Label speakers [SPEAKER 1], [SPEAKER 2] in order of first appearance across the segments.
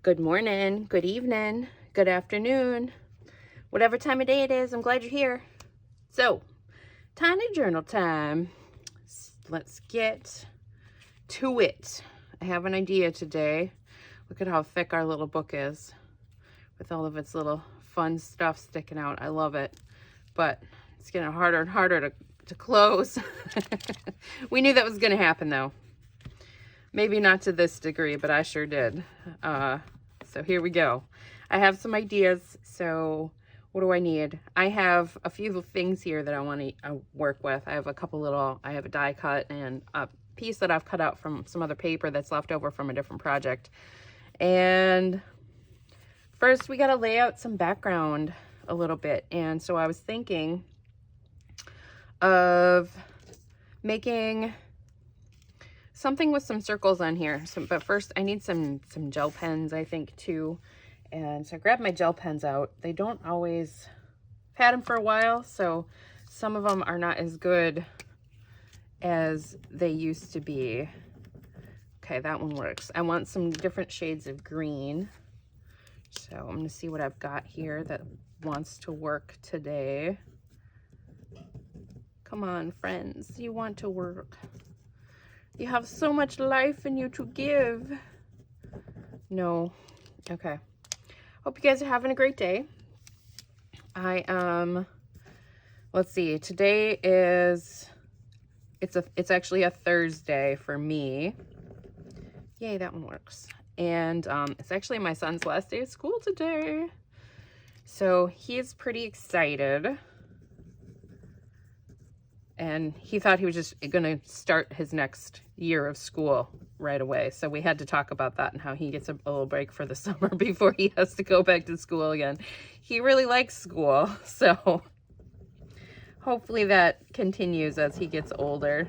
[SPEAKER 1] Good morning, good evening, good afternoon, whatever time of day it is, I'm glad you're here. So, tiny journal time. Let's get to it. I have an idea today. Look at how thick our little book is with all of its little fun stuff sticking out. I love it, but it's getting harder and harder to close. We knew that was going to happen though. Maybe not to this degree, but I sure did. So here we go. I have some ideas. So what do I need? I have a few things here that I want to work with. I have I have a die cut and a piece that I've cut out from some other paper that's left over from a different project. And first we got to lay out some background a little bit. And so I was thinking of making something with some circles on here. But first I need some gel pens, I think, too. And so I grabbed my gel pens out. They don't always, I've had them for a while, so some of them are not as good as they used to be. Okay, that one works. I want some different shades of green. So I'm gonna see what I've got here that wants to work today. Come on, friends, you want to work. You have so much life in you to give. No. Okay. Hope you guys are having a great day. Let's see. Today is it's actually a Thursday for me. Yay, that one works. And it's actually my son's last day of school today. So he's pretty excited. And he thought he was just going to start his next year of school right away. So we had to talk about that and how he gets a little break for the summer before he has to go back to school again. He really likes school. So hopefully that continues as he gets older.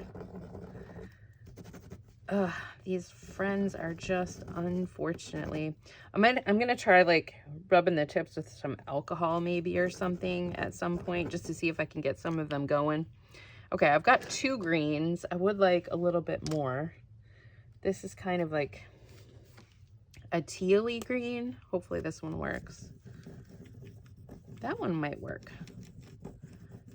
[SPEAKER 1] These friends are just, unfortunately, I'm going to try like rubbing the tips with some alcohol maybe or something at some point just to see if I can get some of them going. Okay, I've got 2 greens. I would like a little bit more. This is kind of like a tealy green. Hopefully this one works. That one might work.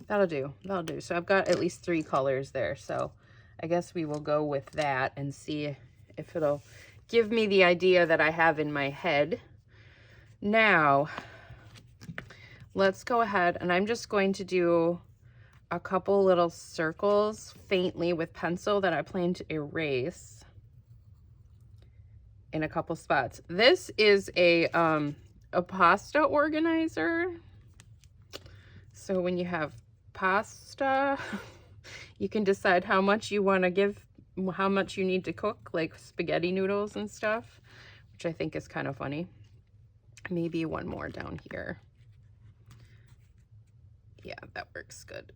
[SPEAKER 1] That'll do. That'll do. So I've got at least 3 colors there. So I guess we will go with that and see if it'll give me the idea that I have in my head. Now, let's go ahead and I'm just going to do a couple little circles faintly with pencil that I plan to erase in a couple spots. This is a pasta organizer. So when you have pasta, you can decide how much you want to give, how much you need to cook, like spaghetti noodles and stuff, which I think is kind of funny. Maybe one more down here. Yeah, that works good.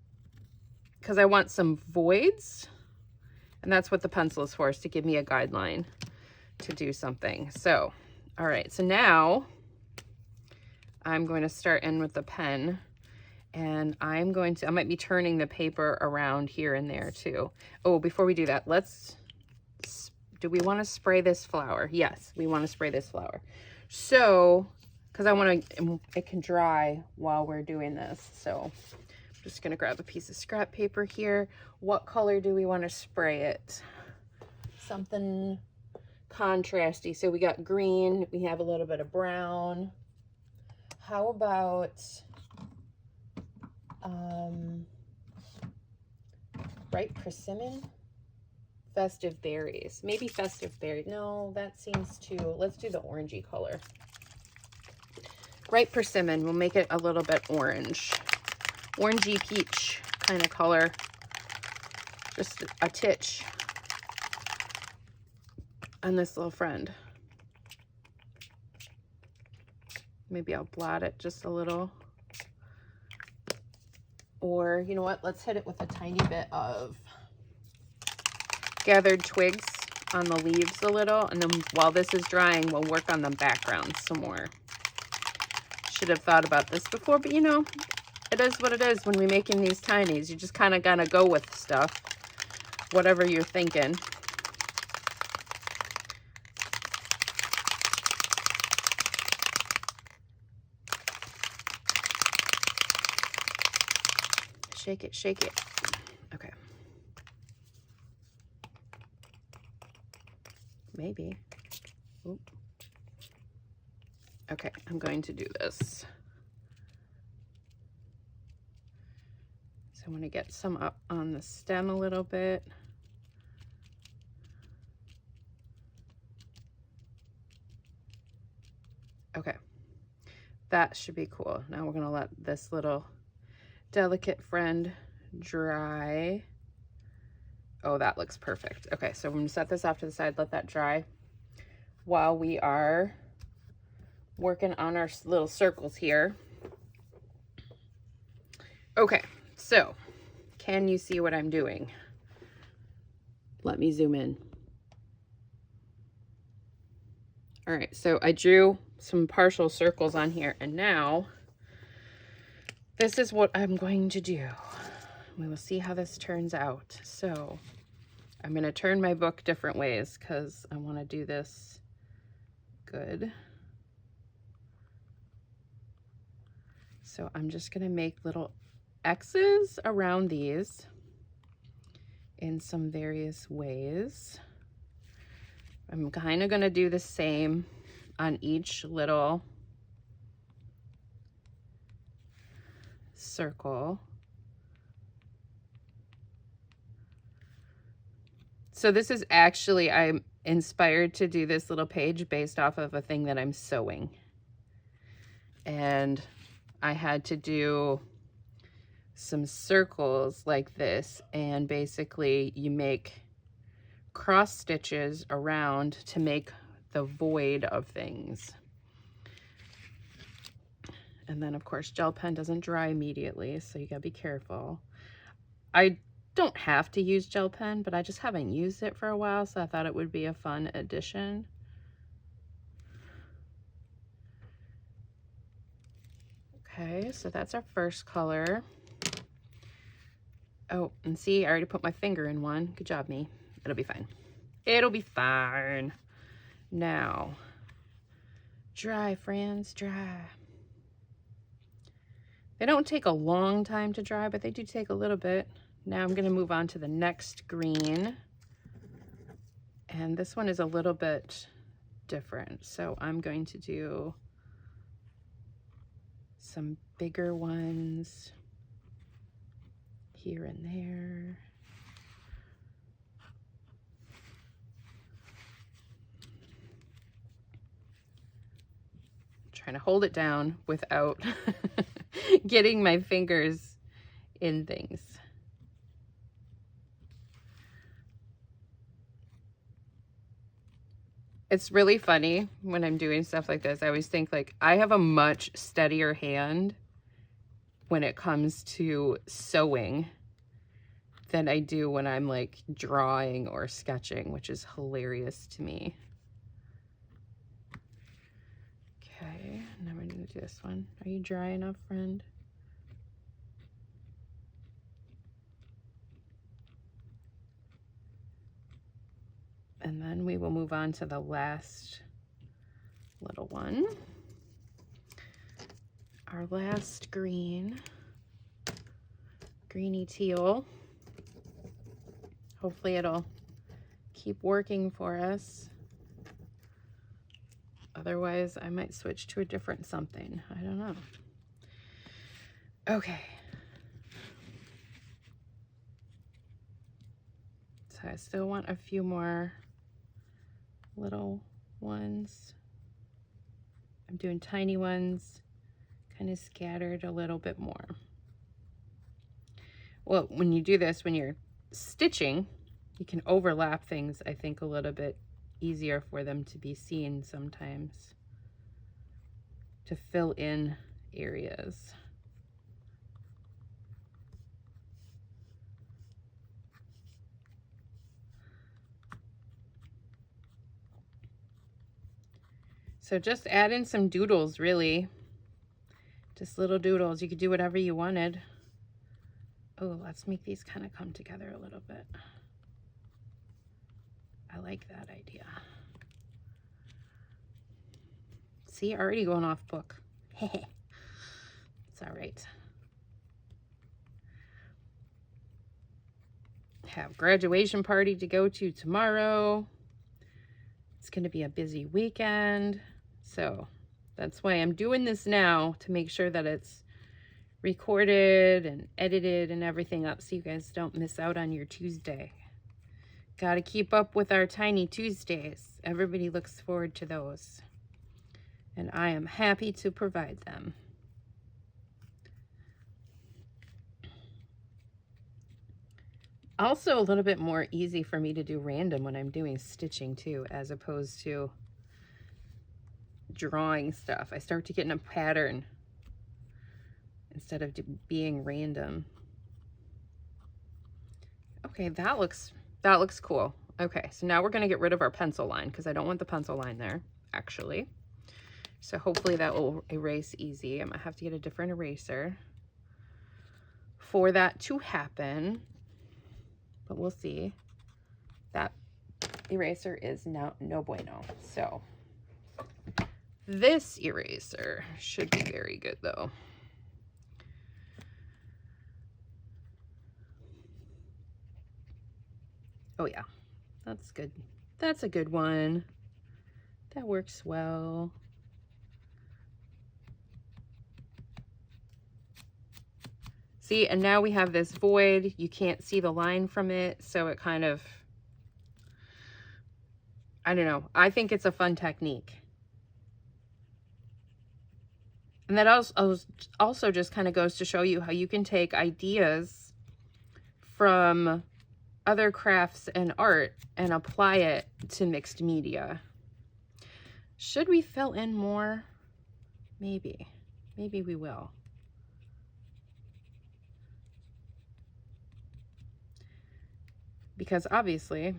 [SPEAKER 1] Because I want some voids, and that's what the pencil is for, is to give me a guideline to do something. So, all right, so now I'm going to start in with the pen, and I might be turning the paper around here and there too. Oh, before we do that, do we want to spray this flower? Yes, we want to spray this flower. So, because it can dry while we're doing this, so just going to grab a piece of scrap paper here. What color do we want to spray it? Something contrasty. So we got green. We have a little bit of brown. How about bright persimmon? Festive berries. Maybe festive berries. No, that seems too... Let's do the orangey color. Bright persimmon. We'll make it a little bit orange. Orangey peach kind of color, just a titch on this little friend. Maybe I'll blot it just a little, or you know what, let's hit it with a tiny bit of gathered twigs on the leaves a little, and then while this is drying we'll work on the background some more. Should have thought about this before, but you know, it is what it is when we're making these tinies. You just kind of gotta go with stuff, whatever you're thinking. Shake it, shake it. Okay. Maybe. Oop. Okay, I'm going to do this. So I'm going to get some up on the stem a little bit. Okay, that should be cool. Now we're going to let this little delicate friend dry. Oh, that looks perfect. Okay, so I'm going to set this off to the side, let that dry while we are working on our little circles here. Okay, so can you see what I'm doing? Let me zoom in. All right, so I drew some partial circles on here, and now this is what I'm going to do. We will see how this turns out. So I'm going to turn my book different ways because I want to do this good. So I'm just going to make little X's around these in some various ways. I'm kind of going to do the same on each little circle. So this is actually, I'm inspired to do this little page based off of a thing that I'm sewing. And I had to do some circles like this, and basically you make cross stitches around to make the void of things. And then of course gel pen doesn't dry immediately, so you gotta be careful. I don't have to use gel pen, but I just haven't used it for a while, so I thought it would be a fun addition. Okay, so that's our first color. Oh, and see, I already put my finger in one. Good job, me. It'll be fine. It'll be fine. Now, dry, friends, dry. They don't take a long time to dry, but they do take a little bit. Now I'm going to move on to the next green. And this one is a little bit different. So I'm going to do some bigger ones here and there. Trying to hold it down without getting my fingers in things. It's really funny when I'm doing stuff like this. I always think like I have a much steadier hand when it comes to sewing than I do when I'm like drawing or sketching, which is hilarious to me. Okay, now we're gonna do this one. Are you dry enough, friend? And then we will move on to the last little one. Our last green, greeny teal. Hopefully it'll keep working for us. Otherwise, I might switch to a different something. I don't know. Okay. So I still want a few more little ones. I'm doing tiny ones, kind of scattered a little bit more. Well, when you do this, when you're stitching, you can overlap things, I think, a little bit easier for them to be seen sometimes, to fill in areas. So just add in some doodles, really. Just little doodles. You could do whatever you wanted. Oh, let's make these kind of come together a little bit. I like that idea. See, already going off book. It's all right. have graduation party to go to tomorrow. It's going to be a busy weekend. So that's why I'm doing this now, to make sure that it's recorded and edited and everything up so you guys don't miss out on your Tuesday. Got to keep up with our Tiny Tuesdays. Everybody looks forward to those. And I am happy to provide them. Also a little bit more easy for me to do random when I'm doing stitching too, as opposed to drawing stuff. I start to get in a pattern instead of being random. Okay, that looks cool. Okay, so now we're going to get rid of our pencil line because I don't want the pencil line there, actually. So hopefully that will erase easy. I'm going to have to get a different eraser for that to happen. But we'll see. That eraser is no bueno. So this eraser should be very good though. Oh yeah, that's good. That's a good one. That works well. See, and now we have this void. You can't see the line from it, so it kind of, I don't know. I think it's a fun technique. And that also just kind of goes to show you how you can take ideas from other crafts and art and apply it to mixed media. Should we fill in more? Maybe. Maybe we will. Because obviously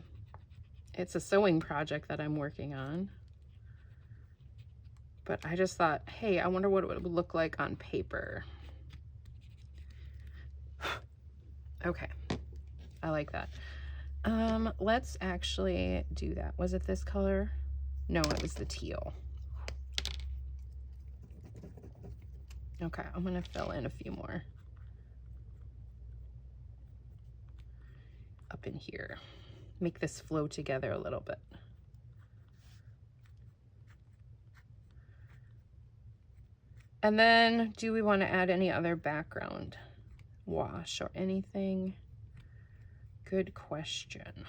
[SPEAKER 1] it's a sewing project that I'm working on. But I just thought, hey, I wonder what it would look like on paper. Okay, I like that. Let's actually do that. Was it this color? No, it was the teal. Okay, I'm gonna fill in a few more up in here. Make this flow together a little bit. And then, do we want to add any other background wash or anything? Good question.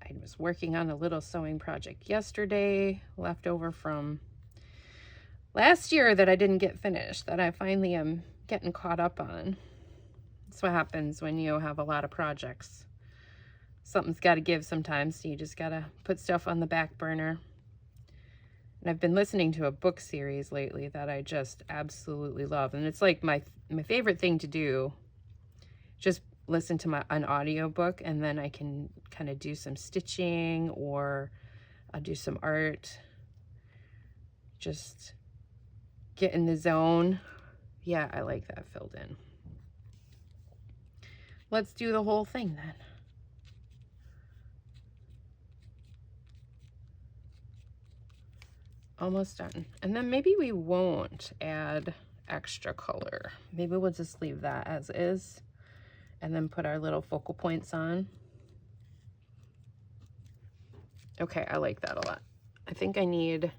[SPEAKER 1] I was working on a little sewing project yesterday, left over from last year that I didn't get finished, that I finally am getting caught up on. That's what happens when you have a lot of projects. Something's got to give sometimes, so you just got to put stuff on the back burner. And I've been listening to a book series lately that I just absolutely love. And it's like my favorite thing to do, just listen to an audio book, and then I can kind of do some stitching or I'll do some art. Just get in the zone. Yeah, I like that filled in. Let's do the whole thing then. Almost done. And then maybe we won't add extra color. Maybe we'll just leave that as is and then put our little focal points on. Okay, I like that a lot. I think I need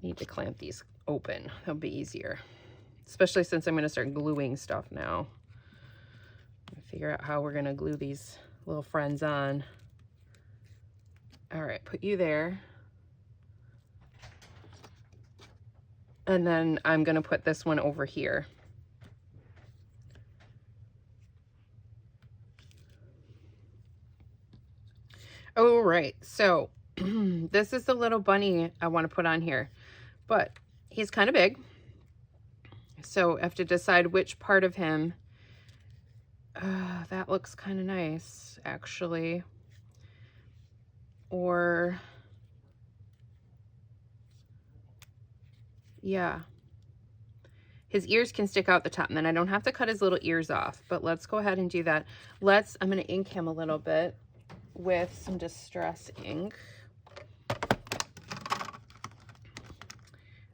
[SPEAKER 1] to clamp these open. That'll be easier, especially since I'm going to start gluing stuff now. Figure out how we're going to glue these little friends on. All right, put you there. And then I'm going to put this one over here. All right, so this is the little bunny I want to put on here, but he's kind of big. So I have to decide which part of him. That looks kind of nice, actually. Or, yeah. His ears can stick out the top, and then I don't have to cut his little ears off, but let's go ahead and do that. I'm going to ink him a little bit with some Distress ink.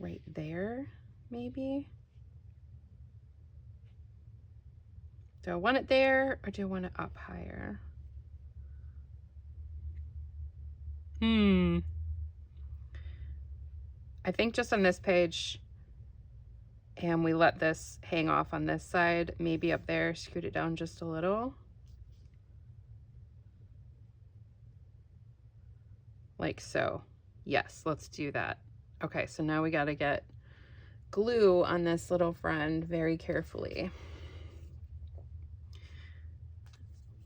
[SPEAKER 1] right there, maybe. Do I want it there or do I want it up higher? I think just on this page, and we let this hang off on this side, maybe up there, scoot it down just a little. Like so. Yes, let's do that. Okay, so now we got to get glue on this little friend very carefully.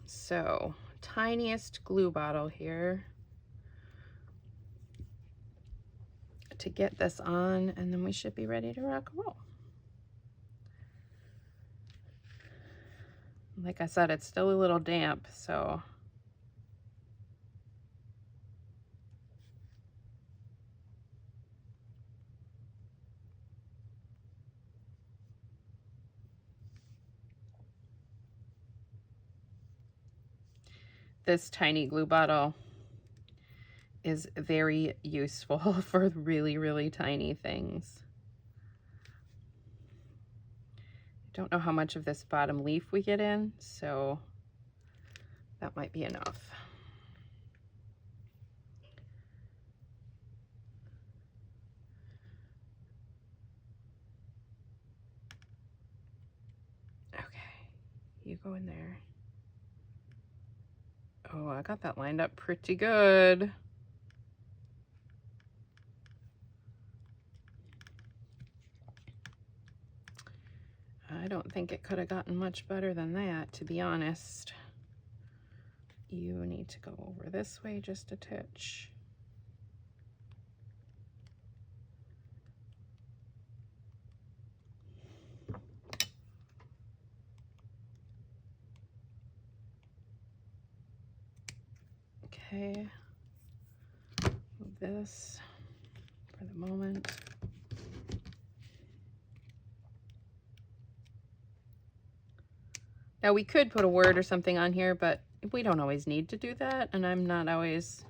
[SPEAKER 1] So, tiniest glue bottle here to get this on, and then we should be ready to rock and roll. Like I said, it's still a little damp, so this tiny glue bottle is very useful for really, really tiny things. Don't know how much of this bottom leaf we get in, so that might be enough. Okay, you go in there. Oh, I got that lined up pretty good. I don't think it could have gotten much better than that, to be honest. You need to go over this way just a touch. Okay, move this for the moment. Now we could put a word or something on here, but we don't always need to do that, and I don't always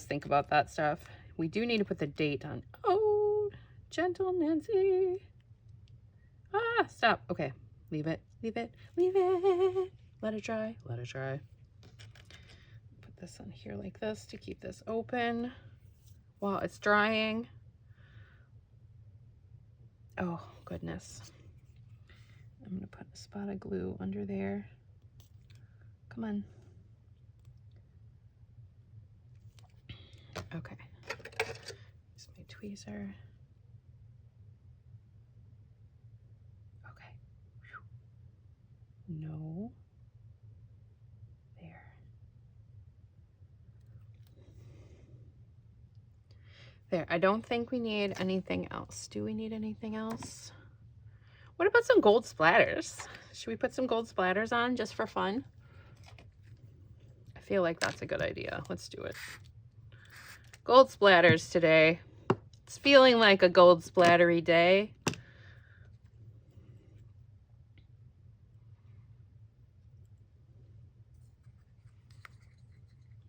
[SPEAKER 1] think about that stuff. We do need to put the date on. Oh, gentle Nancy. Ah, stop. Okay, leave it, leave it, leave it. Let it dry, let it dry. Put this on here like this to keep this open while it's drying. Oh, goodness. I'm gonna put a spot of glue under there. Come on. Okay. Use my tweezer. Okay. No. There. There. I don't think we need anything else. Do we need anything else? What about some gold splatters? Should we put some gold splatters on just for fun? I feel like that's a good idea. Let's do it. Gold splatters today. It's feeling like a gold splattery day.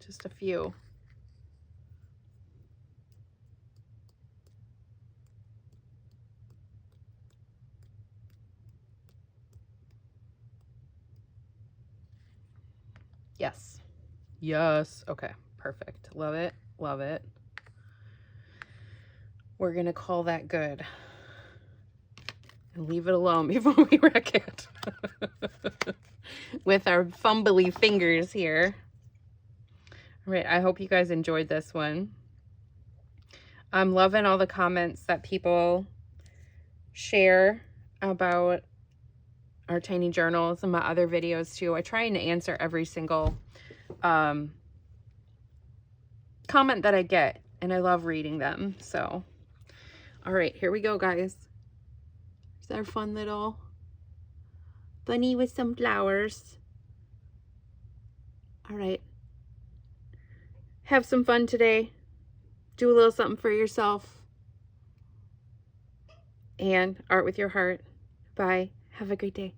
[SPEAKER 1] Just a few. Yes. Yes. Okay. Perfect. Love it. Love it. We're going to call that good. And leave it alone before we wreck it. With our fumbly fingers here. All right. I hope you guys enjoyed this one. I'm loving all the comments that people share about our tiny journals and my other videos too. I try and answer every single comment that I get, and I love reading them. So, all right, here we go, guys. It's our fun little bunny with some flowers. All right. Have some fun today. Do a little something for yourself. And art with your heart. Bye. Have a great day.